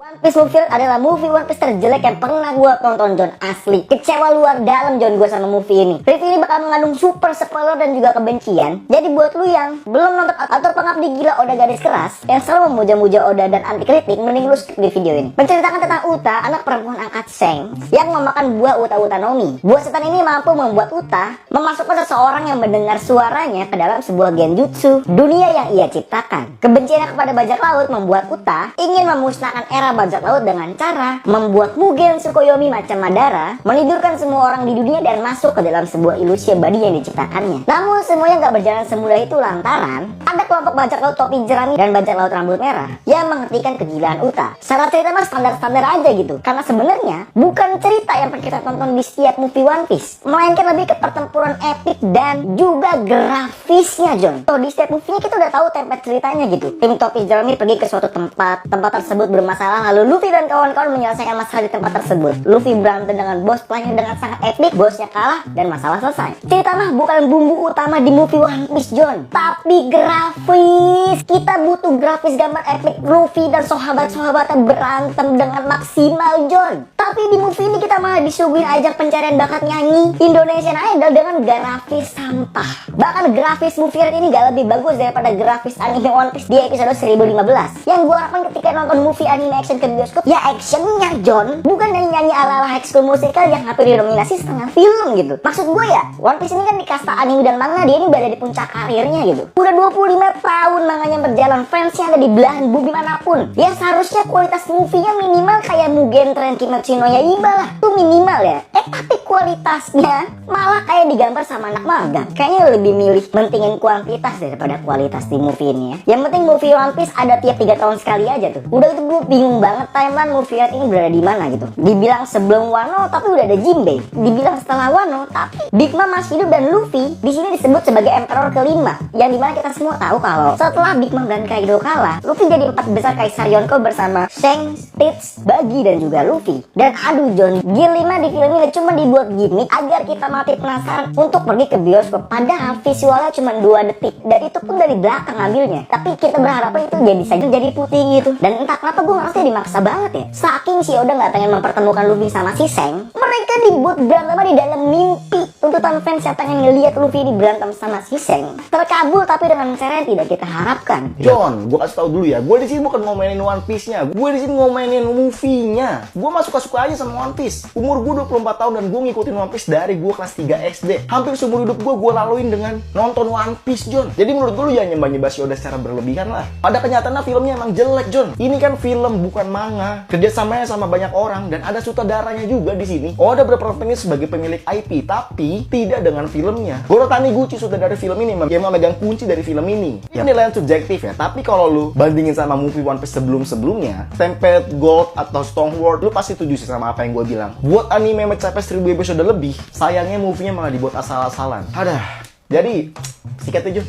One Piece movie adalah movie One Piece terjelek yang pernah gue tonton, John. Asli kecewa luar dalam, John, gue sama movie ini. Review ini bakal mengandung super spoiler dan juga kebencian. Jadi buat lu yang belum nonton atau pengabdi gila Oda Garis Keras yang selalu memuja-muja Oda dan anti kritik, mending lu skip di video ini. Menceritakan tentang Uta, anak perempuan angkat Seng yang memakan buah Uta Nomi. Buah setan ini mampu membuat Uta memasukkan seseorang yang mendengar suaranya ke dalam sebuah genjutsu dunia yang ia ciptakan. Kebenciannya kepada bajak laut membuat Uta ingin memusnahkan era bajak laut dengan cara membuat Mugen Tsukuyomi macam Madara menidurkan semua orang di dunia dan masuk ke dalam sebuah ilusi abadi yang diciptakannya. Namun semuanya nggak berjalan semudah itu lantaran ada kelompok bajak laut topi jerami dan bajak laut rambut merah yang menghentikan kegilaan Uta. Secara cerita mah standar-standar aja gitu, karena sebenarnya bukan cerita yang pernah kita tonton di setiap movie One Piece, melainkan lebih ke pertempuran epik dan juga grafisnya, John. Di setiap movie-nya kita udah tahu template ceritanya gitu. Tim topi jerami pergi ke suatu tempat tersebut bermasalah, lalu Luffy dan kawan-kawan menyelesaikan masalah di tempat tersebut. Luffy berantem dengan bos pelayan dengan sangat epik, bosnya kalah dan masalah selesai. Cerita mah bukan bumbu utama di movie One Piece, John, tapi grafis. Kita butuh grafis gambar epik Luffy dan sahabat-sahabatnya berantem dengan maksimal, John. Tapi di movie ini kita malah disuguhin ajang pencarian bakat nyanyi Indonesian Idol dengan grafis sampah. Bahkan grafis movie ini gak lebih bagus daripada grafis anime One Piece di episode 1015. Yang gue harapkan ketika nonton movie anime action ke bioskop, ya actionnya, John, bukan nyanyi-nyanyi ala-ala High School Musical yang hampir didominasi setengah film gitu. Maksud gue ya, One Piece ini kan di kasta anime dan manga, dia ini berada di puncak karirnya gitu. Udah 25 tahun manganya berjalan, fansnya ada di belahan bumi manapun. Ya seharusnya kualitas movie-nya minimal kayak Mugen Train Kimetsu no Yaiba lah, tuh minimal ya. Tapi kualitasnya malah kayak digambar sama anak magang. Kayaknya lebih milih mentingin kuantitas daripada kualitas di movie ini ya. Yang penting movie One Piece ada tiap 3 tahun sekali aja tuh. Udah itu gue bingung banget timeline movie ini berada di mana gitu. Dibilang sebelum Wano tapi udah ada Jinbei. Dibilang setelah Wano tapi Big Mom masih hidup dan Luffy di sini disebut sebagai Emperor kelima. Yang dimana kita semua tahu kalau setelah Big Mom dan Kaido kalah, Luffy jadi 4 besar Kaisar Yonko bersama Shanks, Stitch, Buggy dan juga Luffy. Dan aduh, John, Gear 5 di film ini cuma dibuat gimmick agar kita mati penasaran untuk pergi ke bioskop. Padahal visualnya cuma 2 detik dan itu pun dari belakang ngambilnya. Tapi kita berharap itu jadi saja jadi putih gitu. Dan entah kenapa gue ngerasa dimaksa banget ya. Saking si Oda nggak pengen mempertemukan Luffy sama si Seng, mereka dibuat berantem di dalam mimpi. Tuntutan fans yang pengen ngeliat Luffy di berantem sama si Seng terkabul tapi dengan cara yang tidak kita harapkan. John, gue kasih tau dulu ya, gue di sini bukan ngomainin One Piece-nya, gue di sini ngomainin movie-nya. Gue mah suka-suka aja sama One Piece. Umur gue 24 tahun dan gue ngikutin One Piece dari gue kelas 3 SD. Hampir seumur hidup gue laluin dengan nonton One Piece, John. Jadi menurut gue lu ya nyembah-nyembah si Oda secara berlebihan lah. Pada kenyataannya filmnya emang jelek, John. Ini kan film bukan manga. Kerjasamanya sama banyak orang dan ada sutradaranya juga di sini. Oda berprofesi sebagai pemilik IP, tapi tidak dengan filmnya. Goro Taniguchi sutradara film ini yang memegang kunci dari film ini. Ya nilaian subjektif ya, tapi kalau lu bandingin sama movie One Piece sebelum-sebelumnya, Tempest Gold atau Stoneworld, lu pasti setuju sih sama apa yang gue bilang. Buat anime mencapai 1000 episode lebih, sayangnya movie-nya malah dibuat asal-asalan. Jadi, sikat aja.